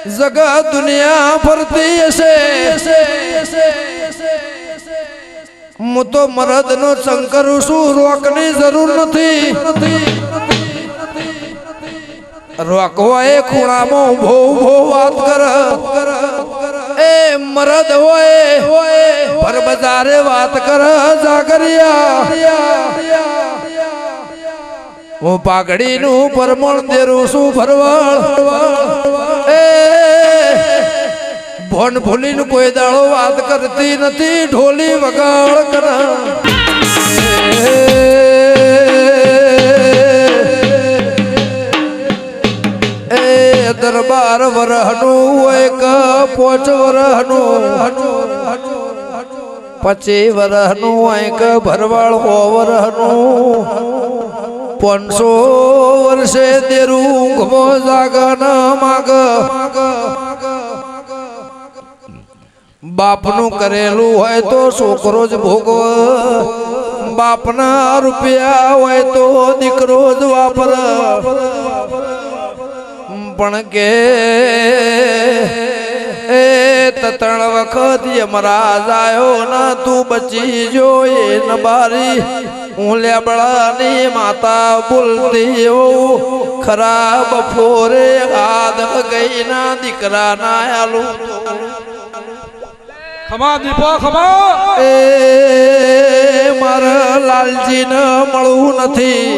જગત દુનિયા ફરતી હશે હું તો મરદ નો સંગ કરું છું રોકની જરૂર નથી રોકવા એ ખૂણામાં ઉભો ઉભો વાત કર એ મરદ હોય પર બજારે વાત કર જાગરિયા હું પાઘડી નું પરમણ દેરું છું ભરવાળ એ ભોન ભૂલીને કોઈ દાડો વાત કરતી નથી ઢોલી વગાડ કર એ દરબાર વરહનું હોય કે 5 વરહનું 25 વરહનું હોય કે ભરવાળ 100 વરહનું 500 વર્ષે દેરું ઊંઘમો જાગના માગ બાપનું કરેલું હોય તો છોકરો જ ભોગવ બાપના રૂપિયા હોય તો દીકરો જ વાપર પણ કે એ 3 વખત યમરાજ આયો ના તું બચી જો એ નબારી હું લેબડાની માતા બોલતી હોઉં ખરાબ ફોરે આદ ગઈ ના દીકરા ના આલુ ખમા દીપો ખમા એ મારા લાલજી ને મળવું નથી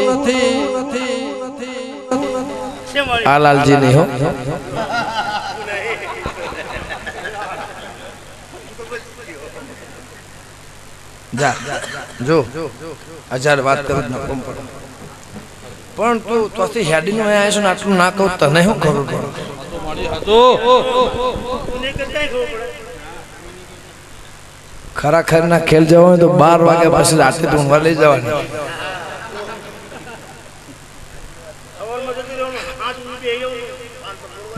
આ લાલજી નહીં હો જા જો 1000 વાત કરું ન કોમ પણ તું તોથી હેડી નો આયા છે ને આટલું ના કહું તને હું ખબર પડે ખરા ના ખેલ જવાનું તો 12 વાગ્યા પછી રાતે ઊંઘવા લઈ જવાની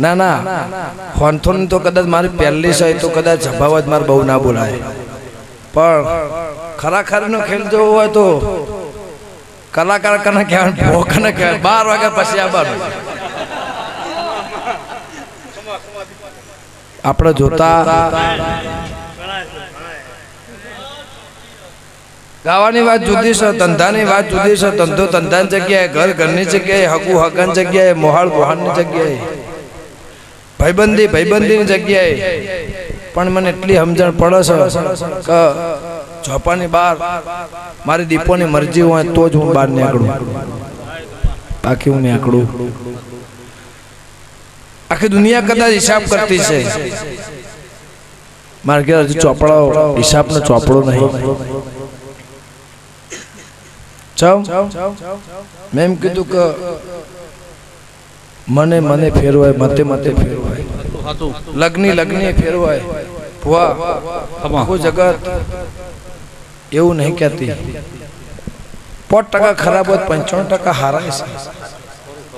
ના ના ફોન તો કદાચ મારી પહેલી છે તો કદાચ જભાવત મારે બહુ ના બોલાય પણ ખરા નો ખેલ જવો હોય તો કલાકાર કને કહેવાય ભોગ કને કહેવાય 12 વાગ્યા પછી આવવાનું આપણે જોતા ગાવાની વાત જુદી છે ધંધાની વાત જુદી છે ધંધો ધંધાની જગ્યાએ ઘર ઘરની જગ્યાએ હગુ હગાની જગ્યાએ મોહાળ મોહાળની જગ્યાએ ભાઈબંધીની જગ્યાએ પણ મને એટલી સમજણ પડે છે કે ચોપાની બહાર મારી દીપોની મરજી હોય તો જ હું બહાર નીકળું બાકી હું નીકળું આખી દુનિયા કદાચ હિસાબ કરતી છે મારે ઘેર હજી ચોપડો હિસાબનો ચોપડો નહીં મેં એમ કીધું કે મને ફેરવાય મતે ફેરવાય લગ્ની ફેરવાય આખું જગત એવું નહીં કહેતી 5% ખરાબ હોય 95% હારા છે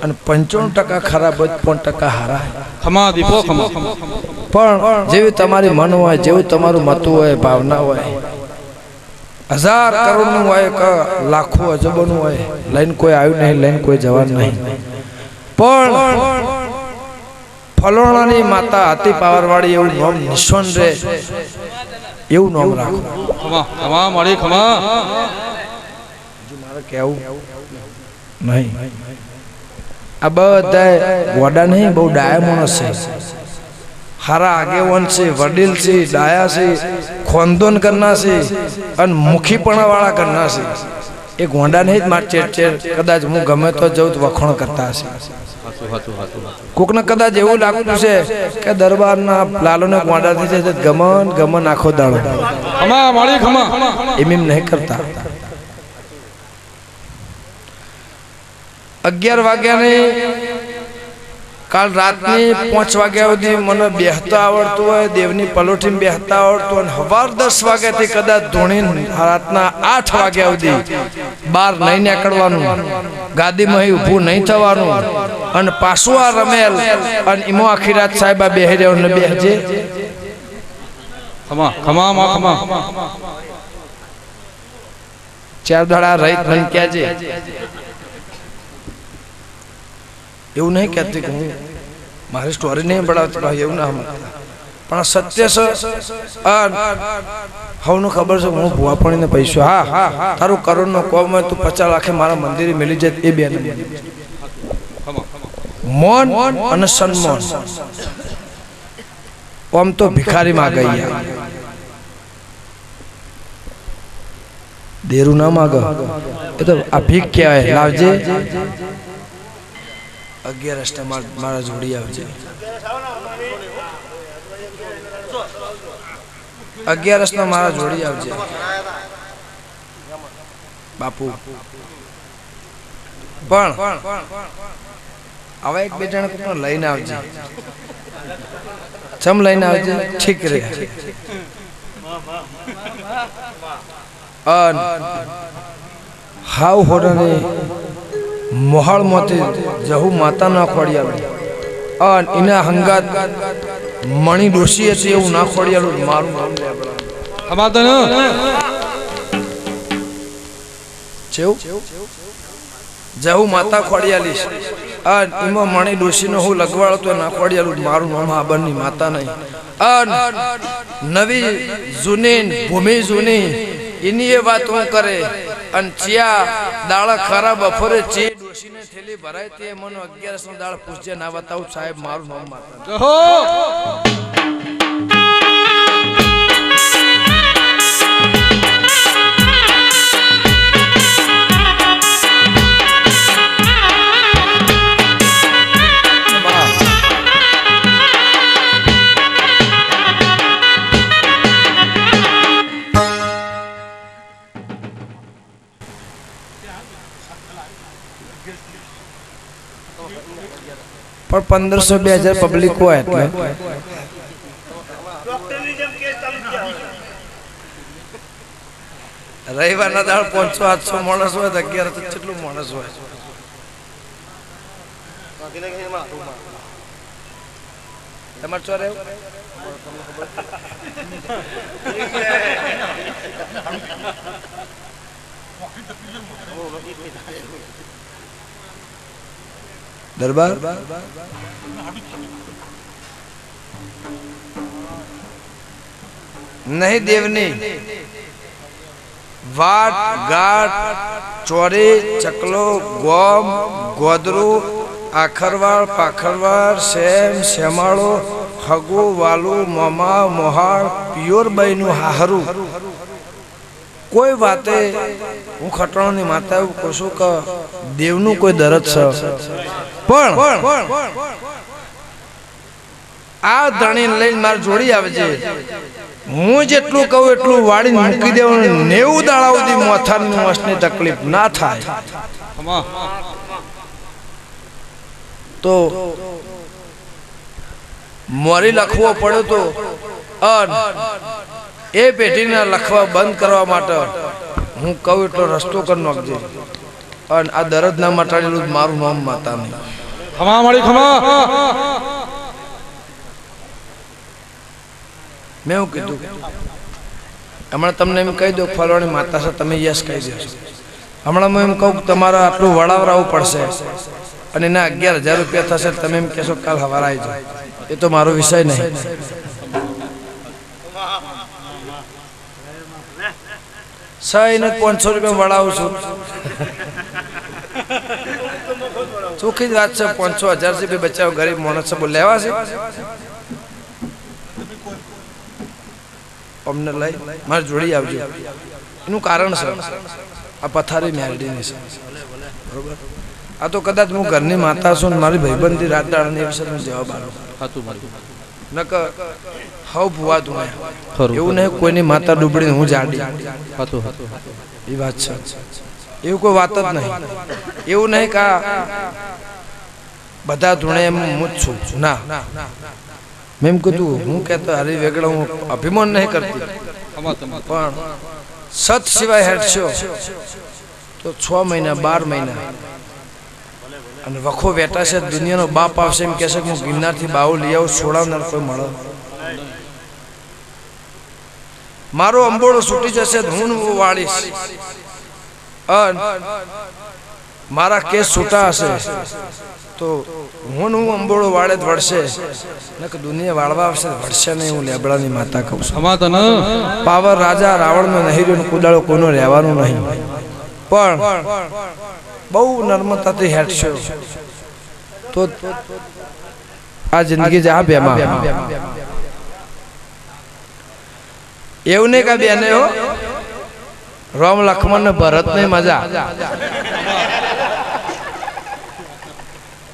અને 95% ખરાબ હોય 5% હારા ખમા દીપો ખમા પણ જેવી તમારી મન હોય જેવું તમારું મત હોય ભાવના હોય 1000 કરોડ નું હોય કે લાખો અજબોનું હોય લઈને કોઈ આવ્યું નહીં લઈને કોઈ જવાનું નહીં પણ ફલોણાની માતા હતી પાવરવાળી એવું નામ નિશાન રે એવું નામ રાખો ખમા મારી ખમા મારે કેવું નહીં આ બધા વડા નહીં બહુ ડાયા માણસ છે હારા આગેવાન છે વડીલ છે ડાયા છે ખોંદોન કરનાર છે અને મુખીપણા વાળા કરનાર છે એ ગોંડા નહીં જ માર ચેર કદાચ હું ગમે તો જઉં તો વખોણ કરતા હશે કોકને કદાચ એવું લાગતું છે કે દરબારના લાલોને ગોંડાથી છે ગમન આખો દાડો ખમા મારી ખમા એમ નહીં કરતા 11 વાગ્યાની કાલ રાતની 5 વાગ્યા સુધી મને બેહતા આવડતું હોય દેવની પલોઠીમાં બેહતા આવડતું અને સવાર 10 વાગ્યાથી કદાચ ધોણી રાતના 8 વાગ્યા સુધી બહાર નહીં નીકળવાનું ગાદીમાં ઊભું નહીં થવાનું અને પાછું આ રમેલ અને ઈમો આખી રાત સાહેબા બેહી રહ્યો ને બેહજે ખમા ખમા માં ખમા 4 દાડા રહીત મને કહેજે એવું નહીં કહેતી કે હું મારી સ્ટોરી નહીં પડાવતી ભાઈ, એવું ના સમજતા. પણ સત્ય છે. હવનું ખબર છે હું ભુવાપણીને પૈસો હા તારું કરોડનો કોમ હોય તું 50 લાખે મારા મંદિરે મિલી જાય એ બે મોન અને સન્માન. આમ તો ભિખારી માં ગઈ દેરું ના માગ એ તો આ ભીખ કહેવાય. લાવજે 11 મારા જોડી આવજે. 11 મારા જોડી આવજે બાપુ. પણ હવે એક બે જણ કોઈને લઈને આવજે. ચમ લઈને આવજે ઠીક રે. હાવ હોડાને મોહાળ મોતી જહુ માતા ના ખોડિયાલું એના હંગાત મણી ડોસી હતી એવું ના ખોડિયાલું મારું નામ જહુ માતા ખોડિયાલી એમાં મણી ડોસી નો હું લગવાડો તો ના ખોડિયાલું મારું નામ આબરની માતા નહીં. નવી જૂની ભૂમિ જૂની એની એ વાત હું કરે અને ચિયા દાળ ખરા બફોરે ચી ડોશીને થેલી ભરાય તે મને 11 નો દાળ પૂછજે ના બતાવું સાહેબ મારું નામ માતા. પણ 1500-2000 પબ્લિક હોય એટલે રવિવારના દાળ 500-800 માણસ હોય તો 11 તો કેટલું માણસ હોય. તમારે ચો રહેવું દરબાર નહીં દેવની વાટ ગાટ ચોરી ચકલો ગોમ ગોદરું આખરવાળ પાખરવાળ સેમ શેમાળો હગુ વાલું મોમા મોહાળ પિયોર બઈનું હાહરું કોઈ વાતે હું ખટણાની માતા એવું કહું છું કે દેવનું કોઈ દરદ છે. પણ આ ધણી લઈને મારે જોડી આવજે. હું જેટલું કહું એટલું વાળીને મૂકી દેવાનું. 90 દાડા સુધી મોથાની વસની તકલીફ ના થાય તો મોરી લખવો પડ્યો તો એ પેઢીના લખવા બંધ કરવા માટે હું કહું એટલો રસ્તો કરી નાખજે. અને આ દરદ ના મટાડેલું મારું નામ માતા નહીં. ખમા મળી ખમા. મેં એવું કીધું હમણાં તમને એમ કહી દો ફલવાણી માતા છે તમે યસ કહી દેશો. હમણાં હું એમ કહું તમારે આટલું વડાવરાવું પડશે અને એના 11,000 રૂપિયા થશે તમે એમ કહેશો કાલ હવારે આવી જાય. એ તો મારો વિષય નહીં. સહીને 500 રૂપિયા વડાવું છું. ચોખ્ખી જ વાત છે. 500,000 રૂપિયા બચાવ ગરીબ માણસ છે લેવા છે અમને લઈ મારે જોડી આવજો. એનું કારણ છે આ પથારી મેરડીની છે બરોબર. આ તો કદાચ હું ઘરની માતા છું ને મારી ભાઈબંધી રાત દાડાની એ વિશે જવાબ આવ્યો નક હવ ભુવા તું એવું નહીં કોઈની માતા ડૂબડીને હું જાડી એ વાત છે. એવું કોઈ વાત જ નહીં. એવું નહીં કે બધા ધૂણે એમ હું જ છું ના. મેં એમ કીધું હું કહેતો હરી વેગળો હું અભિમાન નહીં કરતી પણ સત સિવાય હેઠશો તો 6 મહિના 12 મહિના અને વખો વેટા છે દુનિયાનો બાપ આવશે એમ કહેશે કે હું ગિરનારથી બાવો લઈ આવું છોડાવનાર કોઈ મળે. મારો અંબોળો છૂટી જશે હું વાળીશ મારા કેસ છૂટા હશે તો હું અંબોળો વાળે જ વળશે ને કે દુનિયા વાળવા આવશે વળશે નહીં. હું લેબડાની માતા કહું છું. ખમા તને પાવર રાજા રાવણનો નહીં રહ્યો, કુદાળો કોઈનો રહેવાનું નહીં. પણ બહુ નર્મતાથી હેઠશો તો આ જિંદગી જા બેમાં એવું નહીં કા બેને હો રામ લક્ષ્મણ ને ભરત ની મજા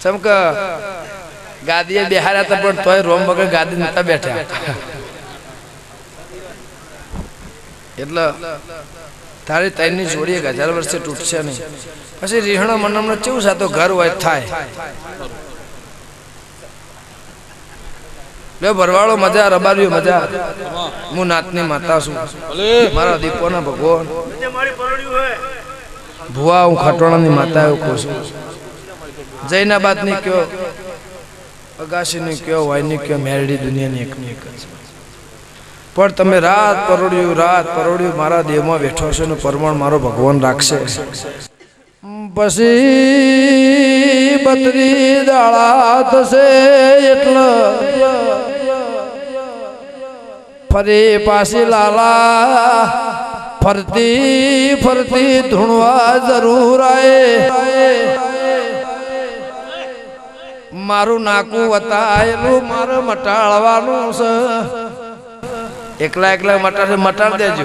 ચમક ગાદીએ બેહાર્યા હતા પણ તોય રોમ વગર ગાદી નતા બેઠા. એટલે તારી તૈની જોડીએ 1000 વર્ષે તૂટશે નહીં. પછી રીહણો મનમનો કેવું સાતો ઘર હોય થાય લે ભરવાળો મજા રબારીઓ મજા. હું નાતની માતા છું, મારા દીપોના ભગવાન ભુવા હું ખટોણાની માતા એવું કહું છું. જૈનાબાદ ની કયો, અગાસી ની કયો, વાય ની કયો, મેરડી દુનિયાની એકની એક જ. પણ તમે રાત પરોડ્યું મારા દેહમાં બેઠો છો ને પરમાણ મારો ભગવાન રાખશે. પછી 32 દાડા થશે એટલે ફરી પાછી લાલા ફરતી ધૂણવા જરૂર આયે. મારું નાકું વતાયેલું મારે મટાડવાનું છે. એકલા મટાડ દેજો.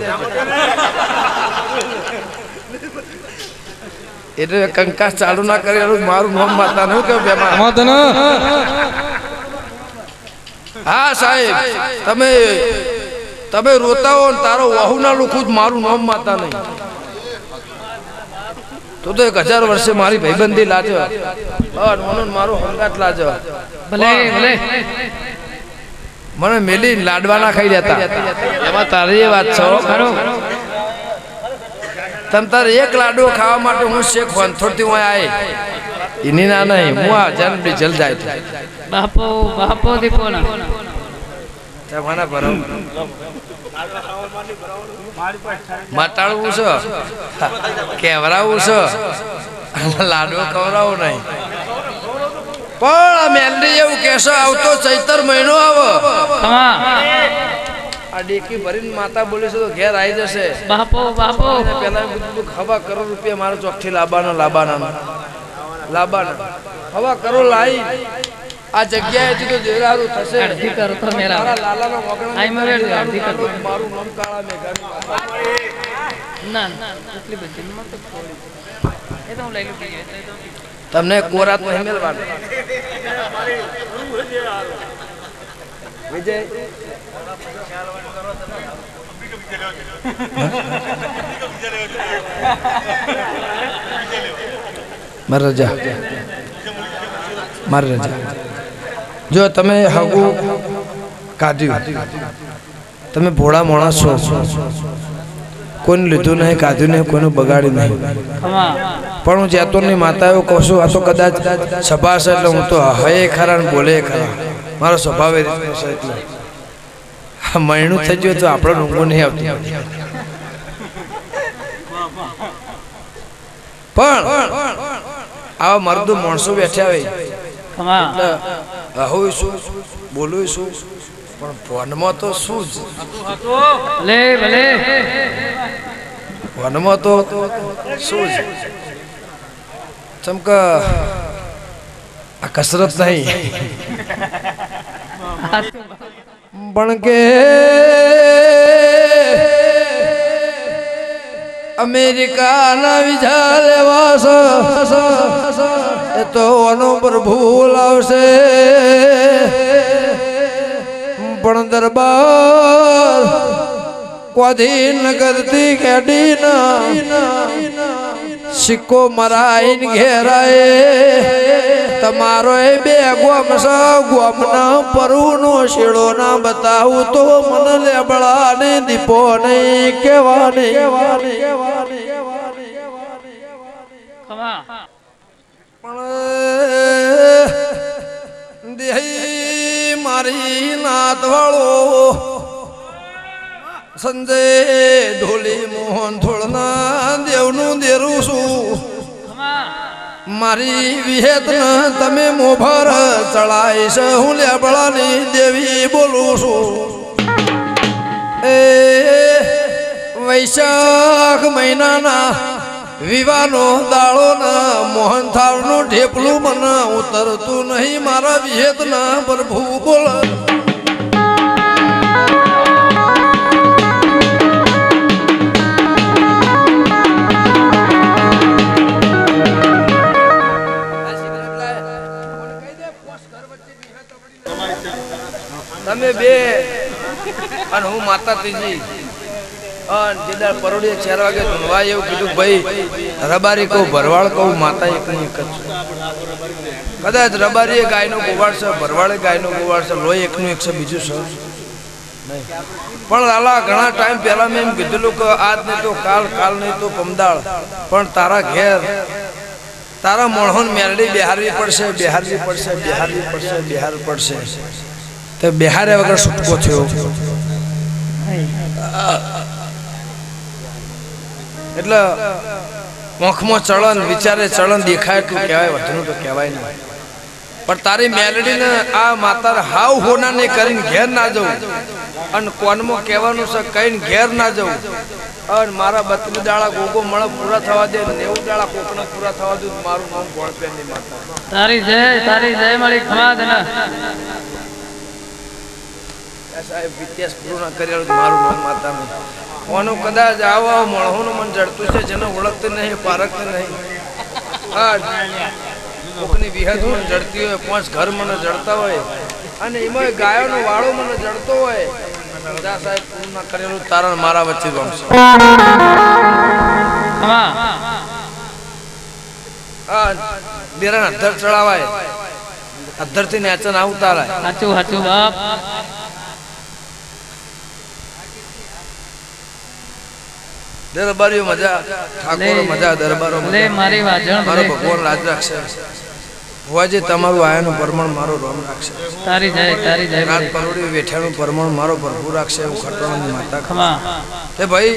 એટલે કંકાસ ચાલુ ના કરે મારું નામ માતા નું કે ખમા તને હા સાહેબ તમે રોતા હો ને તારો વહુ ના લુખું જ મારું નામ માતા નહીં તો 1000 વર્ષે મારી ભાઈબંધી લાજો મારું હંગાત લાજો. ભલે ભલે મને મેલી લાડવાના ખાઈ જતા એમાં તારી એ વાત છો ખરો. તમ તારે એક લાડવો ખાવા માટે હું શેખ વંથોડથી હું આય એની ના નહીં હું આ જન્મ જલ જાય બાપો દીપોના તમારા ભરો મટાડવું છે કેવરાવું છે લાડવો ખવડાવું નહીં. પણ મેલડી એવું કેશો આવતો ચૈતર મહિનો આવો આ ડેકી ભરીને માતા બોલે છે તો ઘેર આવી જશે. બાપો પેલા હવા કરોડ રૂપિયા મારો ચોકથી લાબાના હવા કરોડ લાવી આ જગ્યાએથી તો જેરારું થશે. અડધી કરો તો મેરા મારા લાલાનો આઈ મરે અડધી કરો. મારું નામ કાળા મેઘાની ના એટલી બધી મત થોડી એ તો હું લઈ લઉં તમને કોરાત નહીં મેલવાનું. વિજય મારી રજા જો તમે હગું કાઢ્યું તમે ભોળા માણસ છો કોઈને લીધું નહીં કાઢ્યું નહીં કોઈનું બગાડ્યું નહીં. પણ હું જેતોની માતા એવું કહું છું આ તો કદાચ સભા છે એટલે હું તો હયે ખરા ને બોલે ખરા મારો સ્વભાવ એ રીતનો છે. એટલે મહિનું થઈ ગયું તો આપણો ઊંઘો નહીં આવતી. પણ આવા મર્દ માણસો બેઠ્યા હોય એટલે હું શું બોલું શું પણ ફોનમાં તો શું જ ફોનમાં તો શું જ ચમક આ કસરત નહીં પણ કે અમેરિકાના વિઝા લેવા એ તો અનો પ્રભુ લાવશે. પણ દરબાર કોધી નગરથી ખેડીના સિક્કો મરાઈને ઘેરાય તમારો એ બે ગોમ ગોમના પરુનો શેડો ના બતાવું તો મને લેબડા ને દીપો નહીં કેવાની. પણ દેહી મારી નાત વાળો સંજય ઢોલી મોહન થોડના દેવનું દેરું છું મારી વિહેત તમે મોભર ચડાઈશ હું લેબડાની દેવી બોલું છું એ વૈશાખ મહિનાના વિવાનો દાળો ના મોહનથાળનું ઢેપલું મને ઉતરતું નહીં મારા વિહેત ના પ્રભુ બોલ તમે બે અને હું માતા ત્રીજી જેદાર પરોડીએ 4 વાગે ધૂનવા એવું કીધું ભાઈ રબારી કહું ભરવાડ કહું માતા એકની એક જ કદાચ રબારીએ ગાયનો ગોવાળ છે ભરવાડે ગાયનો ગોવાળ છે લોહી એકનું એક છે બીજું છે પણ લાલા ઘણા ટાઈમ પહેલા મેં એમ કીધેલું કે આજ નહીં તો કાલ કાલ નહીં તો પમદાળ પણ તારા ઘેર તારા મોણહોન મેરડી બિહારવી પડશે બિહારવી પડશે બિહારવી પડશે બિહાર પડશે તો બિહારે વગર છૂટકો થયો એટલે મોખમાં ચલણ વિચારે ચલણ દેખાય એટલું કહેવાય વધુનું તો કહેવાય નહીં પણ તારી મેલડીને આ માતા હાવ હોનાને કરીને ઘેર ના જવું અને કોનમાં કહેવાનું છે કઈને ઘેર ના જવું અને મારા 32 દાડા ગોગો મળે પૂરા થવા દે 90 દાડા કોકને પૂરા થવા દે મારું નામ ગોળપેરની માતા તારી જય મળી ખમા દના સાહેબ વિદ્યાસ પૂરું ના કર્યા મારું નામ માતા નહીં ઓનું કદાચ આવો મળવાનું મન જડતું છે જેને ઓળખતું નહીં પારખતું નહીં હા કોકની વિહદ મને જડતી હોય 5 ઘર મને જડતા હોય અને એમાં ગાયોનો વાળો મને જડતો હોય બધા સાહેબ પૂરું ના કરેલું તારણ મારા વચ્ચે રમશે હા બેરાન અધર ચડાવાય અધરથી નેચન આવતારાય સાચું સાચું બાપ દરબારીઓ મજા ઠાકોરો મજા દરબારો લે મારી વાજણ મારો ભગવાન રાજ રાખશે હોવાજે તમારું આયાનું પરમાણ મારો રોમ રાખશે તારી જય રાત પરોડી વેઠાનું પરમાણ મારો ભરપૂર રાખશે હું ખટોળાની માતા ખમા તે ભાઈ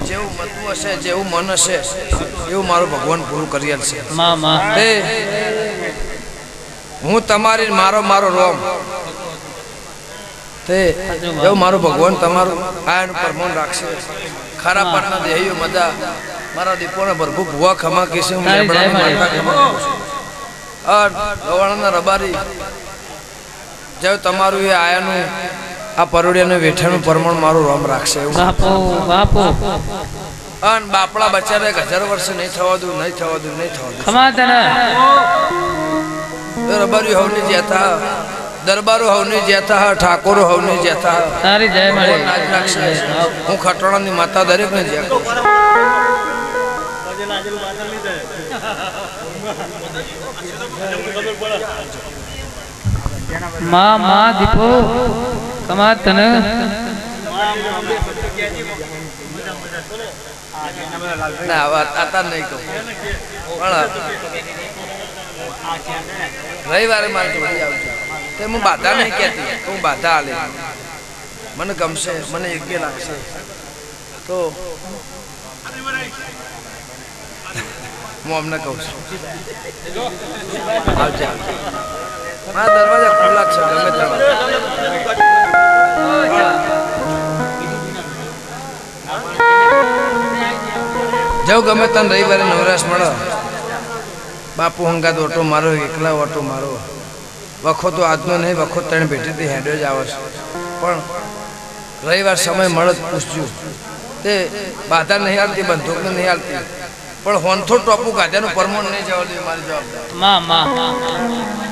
જેવું મતું હશે જેવું મન હશે એવું મારું ભગવાન પૂરું કરી આલશે માં તે હું તમારી મારો રોમ તે એવું મારું ભગવાન તમારું આયાનું પરમાણ રાખશે ખરા પરના દેહીઓ મજા મારા દીપોને ભરભૂ ભુવા ખમા કીશે હું લેબડાની માતા ખમા આ ગવાણાના રબારી જેવું તમારું એ આયાનું આ પરોડિયાનું વેઠાનું પરમાણ મારું રોમ રાખશે બાપો અન બાપડા બચારે 1000 વર્ષ નહીં થવા દઉં ખમા દના રબારી હવની જેતા દરબારો હવની જેતા ઠાકોરો હવની જેતા તારી જય મળી હું ખટોળાની માતા દરેકને જય માં દીપો કમા તન ના આતા નહીં કહું પણ રવિવારે મારે જોડી આવજો તે હું બાધા નહીં કહેતી હું બાધા આલે મને ગમશે મને યોગ્ય લાગશે તો હું અમને કહું છું આવજે મારા દરવાજા ખુલ્લા છે ગમે ત્યાં જાઉં ગમે તને રવિવારે નવરાશ મળે બાપુ હંગાત ઓટો મારો એકલા ઓટો મારો વખો તો આજનો નહીં વખો 3 પેઢીથી હેડો જ આવે છે પણ રવિવાર સમય મળે જ પૂછજો તે બાધા નહીં હાલતી બંદૂકને નહીં હાલતી પણ હોનથો ટોપું ગાધ્યાનું પરમોણ નહીં જવા દે મારી જવાબદારી